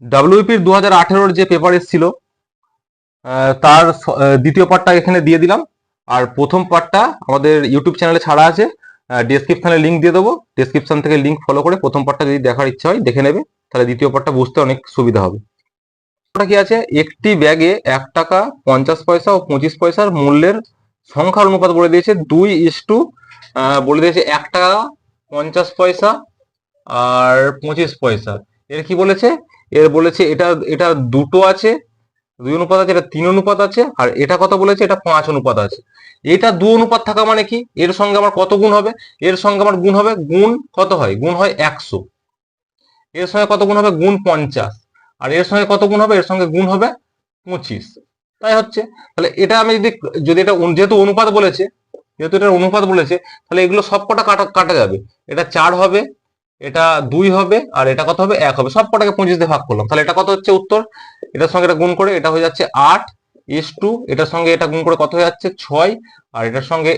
ডাব্লিউপির 2018 যে পেপার এসেছিল তার দ্বিতীয় পার্টটা এখানে দিয়ে দিলাম, আর প্রথম পার্টটা আমাদের ইউটিউব চ্যানেলে ছাড়া আছে, ডেসক্রিপশনে লিঙ্ক দিয়ে দেবো, ডেসক্রিপশন থেকে লিঙ্ক ফলো করে প্রথম পার্টটা যদি দেখার ইচ্ছা হয় দেখে নেবে, তাহলে দ্বিতীয় পার্টটা বুঝতে অনেক সুবিধা হবে। ওটা কি আছে, একটি ব্যাগে 1 টাকা 50 পয়সা ও 25 পয়সার মূল্যের সংখ্যার অনুপাত বলে দিয়েছে 2:, বলে দিয়েছে 1 টাকা 50 পয়সা আর 25 পয়সা। এর কি বলেছে, এর বলেছে এটা এটা দুটো আছে, 2 অনুপাত আছে, এটা 3 অনুপাত আছে, আর এটা কত বলেছে, এটা 5 অনুপাত আছে। এটা 2 অনুপাত থাকা মানে কি, এর সঙ্গে আমার কত গুণ হবে, এর সঙ্গে আমার গুণ হবে, গুণ কত হয়, গুণ হয় 100, এর সঙ্গে কত গুণ হবে, গুণ 50, আর এর সঙ্গে কত গুণ হবে, এর সঙ্গে গুণ হবে 25। তাই হচ্ছে, তাহলে এটা আমি যদি যদি এটা যেহেতু অনুপাত বলেছে, যেহেতু এটা অনুপাত বলেছে, তাহলে এগুলো সব কটা কাটা কাটা যাবে, এটা 4 হবে, এটা 2 হবে, আর এটা কত হবে, 1 হবে, সব কটাকে 25 দিয়ে ভাগ করলাম, তাহলে এটা কত হচ্ছে উত্তর, এটার সঙ্গে এটা গুণ করে এটা হয়ে যাচ্ছে 8:, এটার সঙ্গে এটা গুণ করে কত হয়ে যাচ্ছে 6, আর এটার সঙ্গে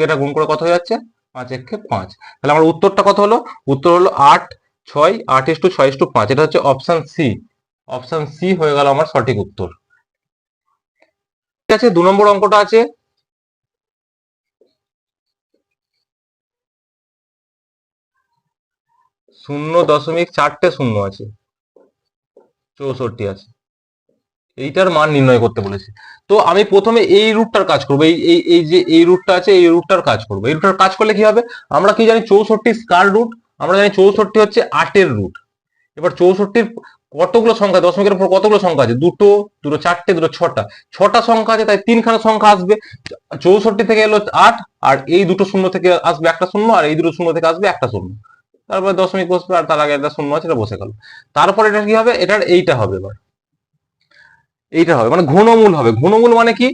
এটা গুণ করে কত হয়ে যাচ্ছে 5×5। তাহলে আমার উত্তরটা কত হলো, উত্তর হলো 8, 6, 8:6:5। এটা হচ্ছে অপশন সি, অপশন সি হয়ে গেল আমার সঠিক উত্তর। ঠিক আছে, 2 নম্বর অঙ্কটা আছে 0.4 আছে, 64 আছে, এইটার মান নির্ণয় করতে বলেছে। তো আমি প্রথমে এই রুটটার কাজ করবো, এই এই এই যে এই রুটটা আছে এই রুটটার কাজ করবো। এই রুটটার কাজ করলে কি হবে, আমরা কি জানি 64 স্কয়ার রুট, আমরা জানি 64 হচ্ছে 8-এর রুট। এবার 64-র কতগুলো সংখ্যা, দশমিকের উপর কতগুলো সংখ্যা আছে, দুটো, দুটো চারটে, দুটো ছটা, ছটা সংখ্যা আছে, তাই 3খানা সংখ্যা আসবে। 64 থেকে এলো 8, আর এই দুটো শূন্য থেকে আসবে একটা শূন্য, আর এই দুটো শূন্য থেকে আসবে একটা শূন্য, তারপরে দশমিক বসবে, আর তার আগে একটা শূন্য আছে, এটা বসে গেল। তারপর এটা কি হবে, এটার এইটা হবে, এবার এইটা হবে মানে ঘনমূল হবে। ঘনমূল মানে কি,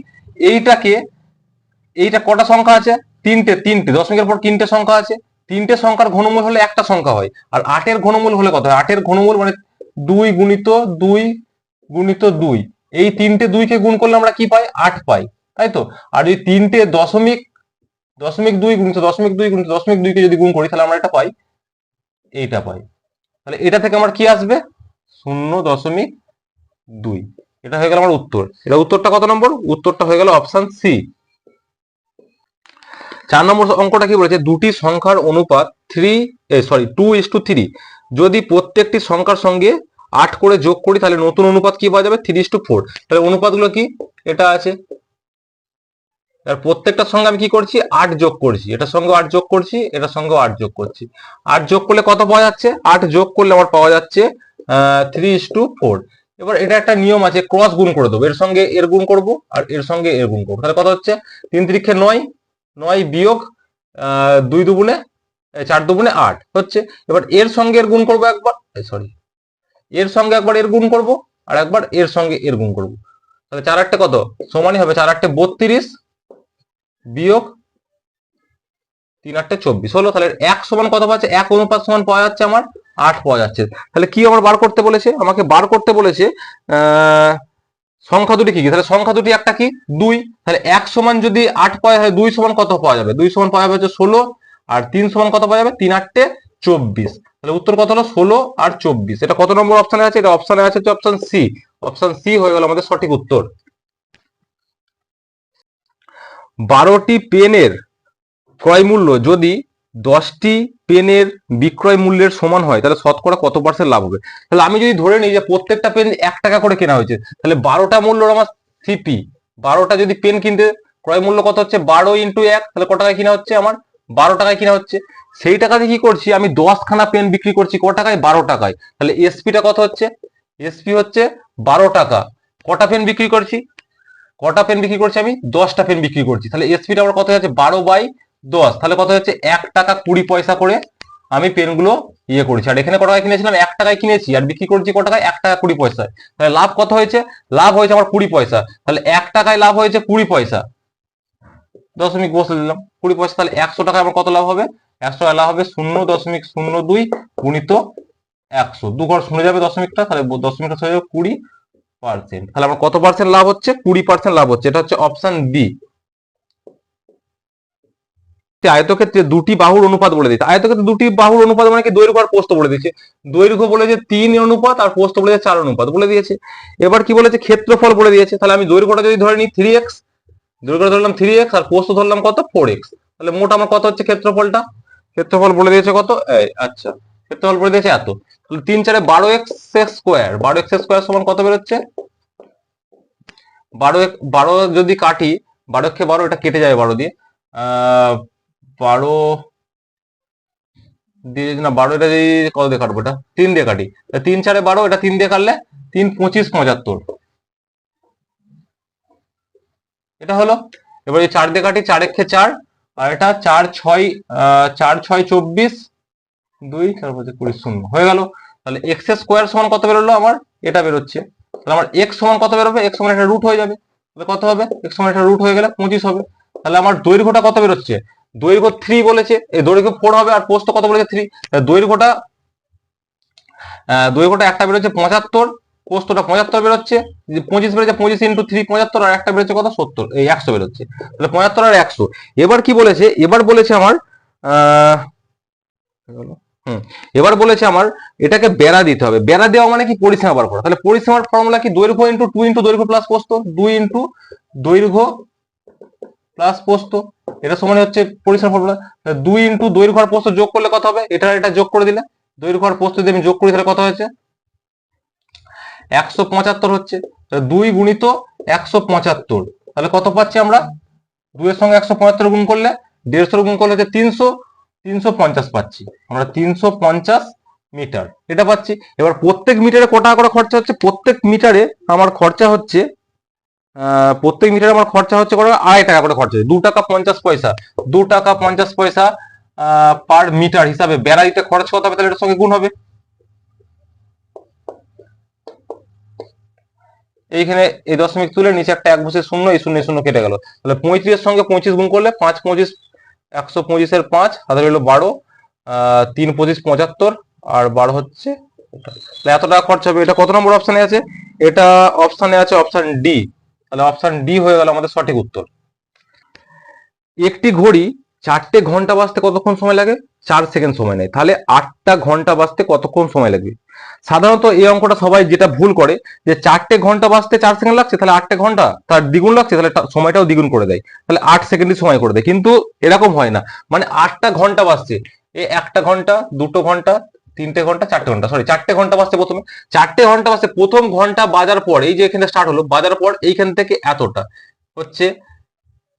এইটাকে, এইটা কটা সংখ্যা আছে, তিনটে, দশমিকের পর 3টে সংখ্যা আছে, 3টে সংখ্যার ঘনমূল হলে একটা সংখ্যা হয়। আর 8-এর ঘনমূল হলে কত হয়, 8-এর ঘনমূল মানে 2 গুণিত 2 গুণিত 2, এই 3টে 2-কে গুণ করলে আমরা কি পাই, 8 পাই, তাই তো। আর এই 3টে দশমিক, 2 গুণিত 2 গুণিত 2কে যদি গুণ করি, তাহলে আমরা এটা পাই, এইটা পাই। তাহলে এটা থেকে আমার কি আসবে, 0.2। এটা হয়ে গেল আমার উত্তর। এটা উত্তরটা কত নম্বর, উত্তরটা হয়ে গেল অপশন সি। 4 নম্বর অঙ্কটা কি বলেছে, দুটি সংখ্যার অনুপাত 2:3, যদি প্রত্যেকটি সংখ্যার সঙ্গে 8 করে যোগ করি, তাহলে নতুন অনুপাত কি পাওয়া যাবে, 3:4। তাহলে অনুপাতগুলো কি, এটা আছে, আর প্রত্যেকটার সঙ্গে আমি কি করছি, 8 যোগ করছি, এটার সঙ্গে 8 যোগ করছি, এটার সঙ্গে 8 যোগ করছি। 8 যোগ করলে কত পাওয়া যাচ্ছে, 8 যোগ করলে আমার পাওয়া যাচ্ছে 3:4। এবার এটা একটা নিয়ম আছে, ক্রস গুণ করে দেবো, এর সঙ্গে এর গুণ করব, আর এর সঙ্গে এর গুণ করবো, তাহলে কত হচ্ছে, 3×3 9, 9 বিয়োগ 2 দুগুণে 4 দুগুণে 8 হচ্ছে। এবার এর সঙ্গে এর গুণ করবো একবার, সরি, এর সঙ্গে একবার এর গুণ করব, আর একবার এর সঙ্গে এর গুণ করব, তাহলে 4×8 কত, সমানই হবে 4×8 32 বিয়োগ 3×8 24 হলো। তাহলে 1 সমান কত পাচ্ছে, 1 অনুপাত সমান পাওয়া যাচ্ছে আমার 8 পাওয়া যাচ্ছে। তাহলে কি আমার বার করতে বলেছে, আমাকে বার করতে বলেছে সংখ্যা দুটি কি কি, তাহলে সংখ্যা দুটি একটা কি 2, তাহলে 1 সমান যদি 8 পাওয়া হয়, 2 সমান কত পাওয়া যাবে, 2 সমান পাওয়া যাবে হচ্ছে 16, আর 3 সমান কত পাওয়া যাবে, 3×8 24। তাহলে উত্তর কত হলো, 16 আর 24। এটা কত নম্বর অপশনে আছে, এটা অপশনে আছে হচ্ছে অপশন সি, অপশন সি হয়ে গেল আমাদের সঠিক উত্তর। 12টি পেনের ক্রয় মূল্য যদি 10টি পেনের বিক্রয় মূল্যের সমান হয়, তাহলে শতকরা কত পার্সেন্ট লাভ হবে। তাহলে আমি যদি ধরে নিই যে প্রত্যেকটা পেন 1 টাকা করে কেনা হয়েছে, তাহলে 12টা মূল্য আমার সিপি, 12টা যদি পেন কিনতে, ক্রয় মূল্য কত হচ্ছে, 12×1, তাহলে কত টাকায় কিনা হচ্ছে, আমার 12 টাকায় কিনা হচ্ছে। সেই টাকাতে কি করছি, আমি 10খানা পেন বিক্রি করছি ক টাকায়, 12 টাকায়। তাহলে এসপিটা কত হচ্ছে, এসপি হচ্ছে 12 টাকা। কটা পেন বিক্রি করছি, কটা পেন বিক্রি করছি, আমি 10টা পেন বিক্রি করছি, তাহলে এসপিটা আমার কত হচ্ছে, 12/10, তাহলে কত হচ্ছে 1 টাকা 20 পয়সা করে আমি পেনগুলো ইয়ে করেছি। আর এখানে কত টাকায় কিনেছিলাম, 1 টাকায় কিনেছি, আর বিক্রি করছি কত টাকায়, 1 টাকা 20 পয়সায়। তাহলে লাভ কত হয়েছে, লাভ হয়েছে আমার 20 পয়সা। তাহলে 1 টাকায় লাভ হয়েছে 20 পয়সা, দশমিক বসে দিলাম 20 পয়সা। তাহলে 100 টাকায় আমার কত লাভ হবে, 100 টাকা লাভ হবে 0.02 গুণিত 100, 2 ঘর শুনে যাবে দশমিকটা, তাহলে দশমিকটা হয়ে যাবে 20%। তাহলে আমার কত পার্সেন্ট লাভ হচ্ছে, 20% লাভ হচ্ছে। এটা হচ্ছে অপশন বি। আয়তক্ষেত্রে দুটি বাহুর অনুপাত বলে দিচ্ছে। আয়তক্ষেত্রে দুটি বাহুর অনুপাত মানে কি, দৈর্ঘ্য আর প্রস্থ বলে দিচ্ছে। দৈর্ঘ্য বলেছে 3 অনুপাত আর প্রস্থ বলেছে 4 অনুপাত বলে দিয়েছে। এবার কি বলেছে, ক্ষেত্রফল বলে দিয়েছে। তাহলে আমি দৈর্ঘ্যটা যদি ধরে নিই 3x, দৈর্ঘ্য ধরলাম 3x আর প্রস্থ ধরলাম কত 4x, তাহলে মোট আমার কত হচ্ছে ক্ষেত্রফলটা, ক্ষেত্রফল বলে দিয়েছে কত, আচ্ছা ক্ষেত্রফল বলে দিয়েছে এত। তাহলে 3 4 12x স্কয়ার, 12x স্কয়ার সমান কত বেরোচ্ছে, 12 যদি কাটি, 12 কে 12, এটা কেটে যাবে 12 দিয়ে, 12 দিয়ে না, 12 এটা যদি কত দিয়ে কাটবো, এটা 3 দিয়ে কাটি, 3 4 12, এটা 3 দিয়ে কাটলে 3 25 75, এটা হলো। এবার এই 4 দিয়ে কাটি, 4 একে 4, আর এটা 4 6 24, 2 4 5 20 শূন্য হয়ে গেল। তাহলে এক্স স্কোয়ার সমান কত বেরোলো আমার, এটা বেরোচ্ছে। তাহলে আমার এক্স সমান কত বেরোবে, এক্স সমান একটা রুট হয়ে যাবে, তাহলে কত হবে, এক্স সমান একটা রুট হয়ে গেলে 25 হবে। তাহলে আমার দৈর্ঘ্যটা কত বেরোচ্ছে, দৈর্ঘ্য 3 বলেছে, এই দৈর্ঘ্য 4 হবে, আর প্রস্থ কত বলেছে 3, দৈর্ঘ্যটা একটা বেরোচ্ছে 75, প্রস্থটা 75 বেরোচ্ছে, 25 বেরোচ্ছে, 25 ইন্টু 3 75, আর একটা বেরোচ্ছে কত 70, এই 100 বেরোচ্ছে। তাহলে 75 আর 100। এবার কি বলেছে, এবার বলেছে আমার এবার বলেছে আমার এটাকে বেড়া দিতে হবে। বেড়া দেওয়া মানে কি, পরিসীমা বার করা। তাহলে পরিসীমার ফর্মুলা কি, দৈর্ঘ্য ইন্টু 2 ইন্টু দৈর্ঘ্য প্লাস প্রস্থ, 2 ইন্টু দৈর্ঘ্য প্লাস প্রস্থ, এটা সমান হচ্ছে পরিসীমার ফর্মুলা। 2 ইন্টু দৈর্ঘ্য আর প্রস্থ যোগ করলে কত হবে, এটা যোগ করে দিলে, দৈর্ঘ্য আর প্রস্থ যদি আমি যোগ করি তাহলে কত হয়েছে 175 হচ্ছে। 2 গুণিত 175, তাহলে কত পাচ্ছি আমরা, 2 এর সঙ্গে 175 গুণ করলে, 150 গুণ করলে হচ্ছে 350 পাচ্ছি আমরা, 350 মিটার এটা পাচ্ছি। এবার প্রত্যেক মিটারে কত টাকা করে খরচা হচ্ছে, প্রত্যেক মিটারে আমার খরচা হচ্ছে কত, 2.5 টাকা করে খরচা হচ্ছে, 2 টাকা 50 পয়সা, 2 টাকা 50 পয়সা পার মিটার হিসাবে বেড়া দিতে খরচ কত হবে, তাহলে এটার সঙ্গে গুণ হবে। এইখানে এই দশমিক তুলে নিচে একটা 1 বসে শূন্য, এই শূন্য শূন্য কেটে গেল। তাহলে 35 এর সঙ্গে 25 গুণ করলে 5 25 125 এর 5 হাতে হলো 12, 3 25 75, আর 12 হচ্ছে এত টাকা খরচ হবে। এটা কত নম্বর অপশনে আছে, এটা অপশনে আছে অপশন ডি। তাহলে অপশন ডি হয়ে গেল আমাদের সঠিক উত্তর। একটি ঘড়ি 4টে ঘন্টা বাজতে কতক্ষণ সময় লাগে, 4 সেকেন্ড সময় নেয়। তাহলে 8টা ঘন্টা বাজতে কতক্ষণ সময় লাগবে। সাধারণত এই অঙ্কটা সবাই যেটা ভুল করে, যে 4টে ঘন্টা বাজতে 4 সেকেন্ড লাগছে, তাহলে 8টে ঘন্টা তার দ্বিগুণ লাগছে, তাহলে সময়টাও দ্বিগুণ করে দেয়, তাহলে 8 সেকেন্ডই সময় করে দেয়। কিন্তু এরকম হয় না, মানে 8টা ঘন্টা বাজছে, এই 1টা ঘন্টা, 2টো ঘন্টা, 3টে ঘন্টা, 4টে ঘন্টা, সরি 4টে ঘন্টা বাজছে প্রথমে, 4টে ঘন্টা বাজছে, প্রথম ঘন্টা বাজার পর, এই যে এখানে স্টার্ট হলো বাজার পর, এইখান থেকে এতটা হচ্ছে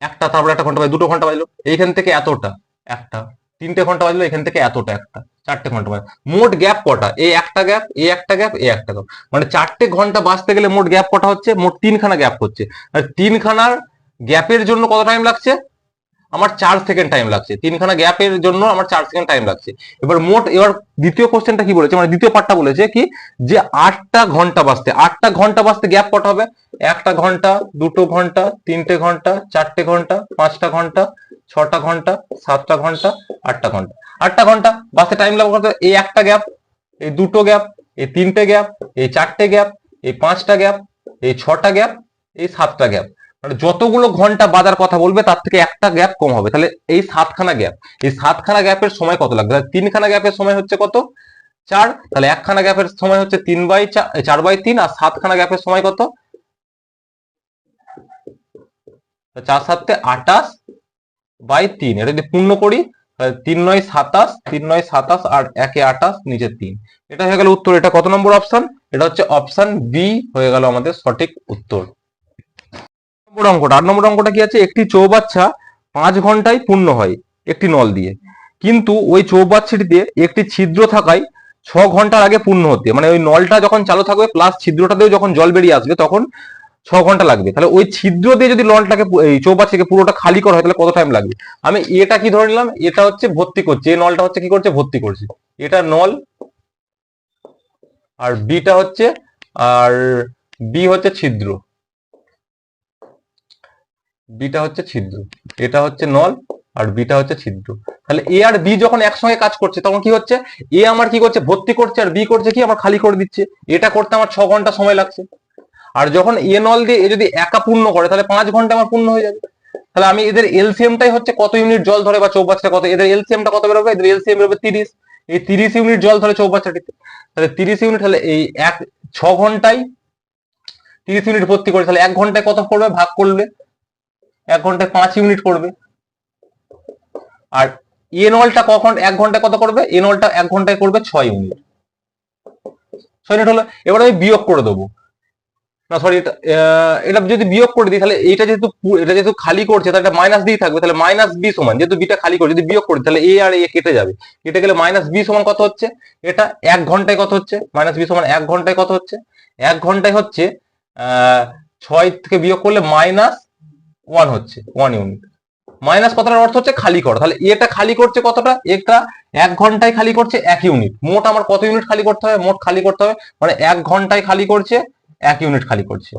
একটা, তারপর 1টা ঘন্টা বাজলো, 2টো ঘন্টা বাজলো, এইখান থেকে এতটা একটা, 3টে ঘন্টা বাজলো, এখান থেকে এতটা একটা, 4টে ঘন্টা বাজলো। মোট গ্যাপ কটা, এই একটা গ্যাপ, এই একটা গ্যাপ, এই একটা গ্যাপ, মানে 4টে ঘন্টা বাজতে গেলে মোট গ্যাপ কটা হচ্ছে, মোট 3খানা গ্যাপ হচ্ছে। আর 3খানার গ্যাপের জন্য কত টাইম লাগছে আমার, 4 সেকেন্ড টাইম লাগছে। 3খানা গ্যাপের জন্য আমার 4 সেকেন্ড টাইম লাগছে। এবার মোট, এবার দ্বিতীয় কোশ্চেনটা কি বলেছে, মানে দ্বিতীয় পার্টটা বলেছে কি, যে 8টা ঘন্টা বাজতে গ্যাপ কটা হবে, 1টা ঘন্টা, 2টো ঘন্টা, 3টে ঘন্টা, 4টে ঘন্টা, 5টা ঘন্টা, 6টা ঘন্টা, 7টা ঘন্টা, 8টা ঘন্টা। 8টা ঘন্টা বাজতে টাইম লাগবে কত, এই একটা গ্যাপ, এই 2টো গ্যাপ, এই 3টে গ্যাপ, এই 4টে গ্যাপ, এই 5টা গ্যাপ, এই 6টা গ্যাপ, এই 7টা গ্যাপ। মানে যতগুলো ঘন্টা বাজার কথা বলবে তার থেকে একটা গ্যাপ কম হবে। তাহলে এই 7খানা গ্যাপ, এই 7খানা গ্যাপের সময় কত লাগবে, 3খানা গ্যাপের সময় হচ্ছে কত 4, তাহলে 1খানা গ্যাপের সময় হচ্ছে 4/3, আর 7খানা গ্যাপের সময় কত, 4 7 28/3। এটা যদি পূর্ণ করি, 3 9 27, 3 9 27, আর 1 28, নিচে 3। এটা হয়ে গেল উত্তর। এটা কত নম্বর অপশন, এটা হচ্ছে অপশন বি হয়ে গেল আমাদের সঠিক উত্তর। 8 নম্বর অঙ্কটা কি আছে, একটি চৌবাচ্চা 5 ঘন্টায় পূর্ণ হয় একটি নল দিয়ে, কিন্তু ওই চৌবাচ্চাটিতে একটি ছিদ্র থাকায় 6 ঘন্টার আগে পূর্ণ হতে, মানে ওই নলটা যখন চালু থাকবে প্লাস ছিদ্রটাতেও যখন জল বেরিয়ে আসবে তখন 6 ঘন্টা লাগবে। তাহলে ওই ছিদ্র দিয়ে যদি নলটাকে, এই চৌবাচ্চাকে পুরোটা খালি করা হয়, তাহলে কত টাইম লাগবে। আমি এটা কি ধরে নিলাম, এটা হচ্ছে ভর্তি করছে, এই নলটা হচ্ছে কি করছে, ভর্তি করছে, এটা নল, আর বিটা হচ্ছে, আর বি হচ্ছে ছিদ্র, বিটা হচ্ছে ছিদ্র, এটা হচ্ছে নল, আর বিটা হচ্ছে ছিদ্র। তাহলে এ আর বি যখন একসঙ্গে কাজ করছে তখন কি হচ্ছে, এ আমার কি করছে, ভর্তি করছে, আর বি করছে কি, আমার খালি করে দিচ্ছে। এটা করতে আমার 6 ঘন্টা সময় লাগছে। আর যখন এ নল দিয়ে এ যদি একা পূর্ণ করে, তাহলে 5 ঘন্টা আমার পূর্ণ হয়ে যাবে। তাহলে আমি এদের এলসিএমটাই হচ্ছে কত ইউনিট জল ধরে বা চৌবাচ্চা কত, এদের এলসিএমটা কত বেরোবে, এদের এলসিএম বেরোবে 30। এই 30 ইউনিট জল ধরে চৌবাচ্চাটিতে, তাহলে 30 ইউনিট হলে এই 6 ঘন্টায় 30 ইউনিট ভর্তি করে, তাহলে 1 ঘন্টায় কত করবে ভাগ করলে, 1 ঘন্টায় 5 ইউনিট করবে। আর এনলটা কখন 1 ঘন্টায় কত করবে, এনলটা 1 ঘন্টায় করবে 6 ইউনিট। 6 ইউনিট হলো। এবার আমি বিয়োগ করে দেবো, না সরি, এটা যদি বিয়োগ করে দিই তাহলে এটা যেহেতু খালি করছে তাহলে এটা মাইনাস দিয়ে থাকবে, তাহলে মাইনাস বি সমান, যেহেতু বিটা খালি করছে, যদি বিয়োগ করি তাহলে এ আর এ কেটে যাবে, কেটে গেলে মাইনাস বি সমান কত হচ্ছে, এটা 1 ঘন্টায় কত হচ্ছে, মাইনাস বি সমান 1 ঘন্টায় কত হচ্ছে, 1 ঘন্টায় হচ্ছে 6 থেকে বিয়োগ করলে -1 হচ্ছে, 1 ইউনিট। মাইনাস কথাটার অর্থ হচ্ছে খালি করা, তাহলে এটা খালি করছে কতটা, এটা 1 ঘন্টায় খালি করছে 1 ইউনিট। মোট আমার কত ইউনিট খালি করতে হবে, মোট খালি করতে হবে মানে 1 ঘন্টায় খালি করছে 1 ইউনিট খালি করছে।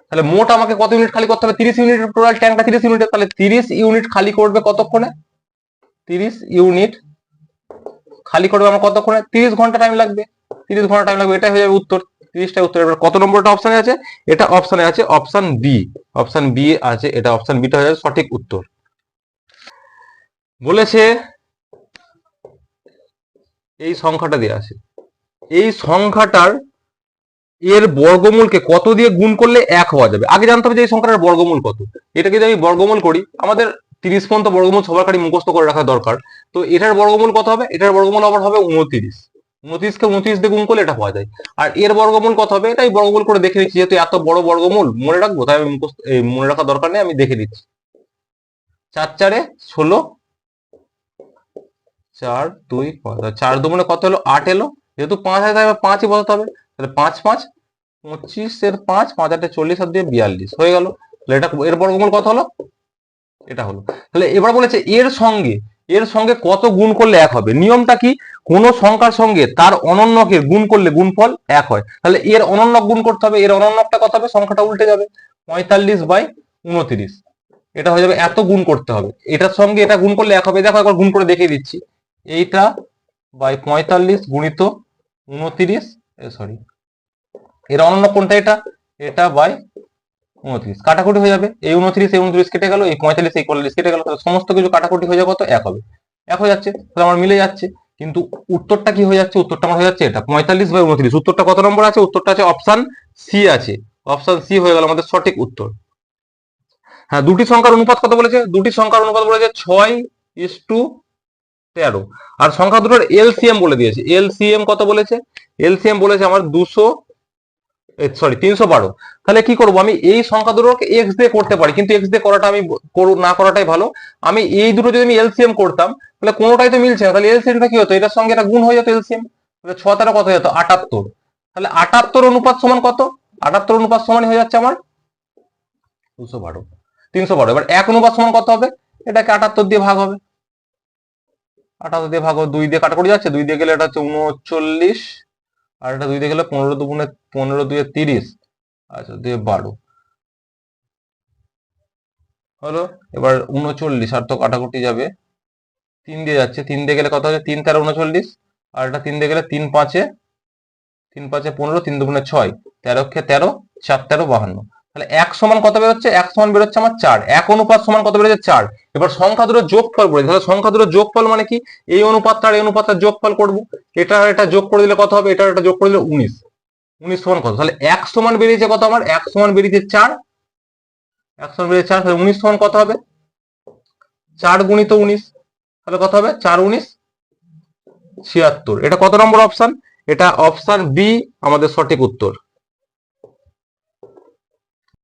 তাহলে মোট আমাকে কত ইউনিট খালি করতে হবে, 30 ইউনিট, টোটাল ট্যাঙ্কটা 30 ইউনিট, তাহলে 30 ইউনিট খালি করবে কতক্ষণে, 30 ইউনিট খালি করবে আমার কতক্ষণে, 30 ঘন্টা টাইম লাগবে, 30 ঘন্টা টাইম লাগবে, এটাই হয়ে যাবে উত্তর, 30টা উত্তর। এবার কত নম্বরটা অপশনে আছে, এটা অপশনে আছে অপশন বি, অপশন বি আছে, এটা অপশন বিটা হয়ে যাবে সঠিক উত্তর। বলেছে এই সংখ্যাটা দেওয়া আছে, এই সংখ্যাটার এর বর্গমূলকে কত দিয়ে গুণ করলে 1 হওয়া যাবে। আগে জানতে হবে যে এই সংখ্যাটার বর্গমূল কত, এটাকে যদি আমি বর্গমূল করি, আমাদের 30 পর্যন্ত বর্গমূল সবার মুখস্থ করে রাখা দরকার। তো এটার বর্গমূল কত হবে, এটার বর্গমূল আবার হবে 29, 29কে 29 দিয়ে গুণ করলে এটা পাওয়া যায়। আর এর বর্গমূল কত হবে, এটাই বর্গমূল করে দেখে নিচ্ছি, যেহেতু এত বড় বর্গমূল মনে রাখবো তাই আমি মনে রাখা দরকার নেই, আমি দেখে দিচ্ছি। 4 4 16, 4 2 5, 4 2 কত হলো 8 এলো, যেহেতু 5 আছে তাই 5ই বসাতে হবে, তাহলে 5 5 25 এর 5, 5 8 40 আর 2 42 হয়ে গেল। তাহলে এটা এর বর্গমূল কত হলো, এটা হলো। তাহলে এবার বলেছে এর সঙ্গে কত গুণ করলে 1 হবে। নিয়মটা কি, কোন সংখ্যার সঙ্গে তার অনন্যকে গুণ করলে গুণফল 1 হয়, তাহলে এর অনন্যক গুণ করতে হবে, এর অনন্যকটা কত হবে, সংখ্যাটা উল্টে যাবে, 45/29, এটা হয়ে যাবে, এত গুণ করতে হবে, এটার সঙ্গে এটা গুণ করলে 1 হবে। দেখো একবার গুণ করে দেখিয়ে দিচ্ছি, এইটা বাই 45 গুণিত 29, সরি এর অনন্য কোনটা, এটা বাই 29, কাটাকুটি হয়ে যাবে, এই 29 কেটে গেল, এই 45 এই 45 কেটে গেল, তাহলে সমস্ত কিছু কাটাকুটি হয়ে যাবে, কত 1 হবে, 1 হয়ে যাচ্ছে, তাহলে আমার মিলে যাচ্ছে। কিন্তু উত্তরটা কি হয়ে যাচ্ছে, উত্তরটা আমার হয়ে যাচ্ছে এটা 45/29। উত্তরটা কত নম্বর আছে, উত্তরটা আছে অপশন সি আছে, অপশন সি হয়ে গেল আমাদের সঠিক উত্তর। হ্যাঁ, দুটি সংখ্যার অনুপাত কত বলেছে, দুটি সংখ্যার অনুপাত বলেছে 6:13, আর সংখ্যা দুটোর এলসিএম বলে দিয়েছে। এলসিএম কত বলেছে, এলসিএম বলেছে আমার 312। তাহলে কি করব, আমি এই সংখ্যা দুটোকে এক্স দিয়ে করতে পারি, কিন্তু এক্স দিয়ে করাটা আমি না করাটাই ভালো। আমি এই দুটো যদি আমি এলসিএম করতাম তাহলে কোনোটাই তো মিলছে না, তাহলে এলসিএমটা কি হতো, এটার সঙ্গে এটা গুণ হয়ে যেত এলসিএম, তাহলে 6 13 কত হয়ে যেত 78। তাহলে 78 অনুপাত সমান কত, 78 অনুপাত সমান হয়ে যাচ্ছে আমার 312। এবার 1 অনুপাত সমান কত হবে, এটাকে 78 দিয়ে ভাগ হবে, 78 দিয়ে ভাগ হবে, 2 দিয়ে কাটাকুটি যাচ্ছে, 2 দিয়ে গেলে এটা হচ্ছে 39, আর এটা 2 দিয়ে গেলে 15 2 15 2 30, আচ্ছা দিয়ে 12 হলো। এবার 39, আর তো কাটাকুটি যাবে, 3 দিয়ে যাচ্ছে, 3 দিয়ে গেলে কত হচ্ছে 3 13 39, আর এটা 3 দিয়ে গেলে 3 5 15, 3 2 6, 13 13, 4 13 52। তাহলে 1 সমান কত বেরোচ্ছে, 1 সমান বেরোচ্ছে আমার 4, 1 অনুপাত সমান কত বেরোচ্ছে 4। এবার সংখ্যা দুটোর যোগফল বলে, তাহলে সংখ্যা দুটোর যোগফল মানে কি, এই অনুপাতটা আর এই অনুপাতটার যোগফল করব, এটা এটা যোগ করে দিলে কত হবে, এটা এটা যোগ করে দিলে 19, 19 সমান কত, তাহলে 1 সমান বেরিয়েছে কত আমার, 1 সমান বেরিয়েছে 4, 1 সমান বেরিয়েছে 4, তাহলে 19 সমান কত হবে, 4 গুণিত 19, তাহলে কত হবে 4 19 76। এটা কত নম্বর অপশন, এটা অপশন বি আমাদের সঠিক উত্তর।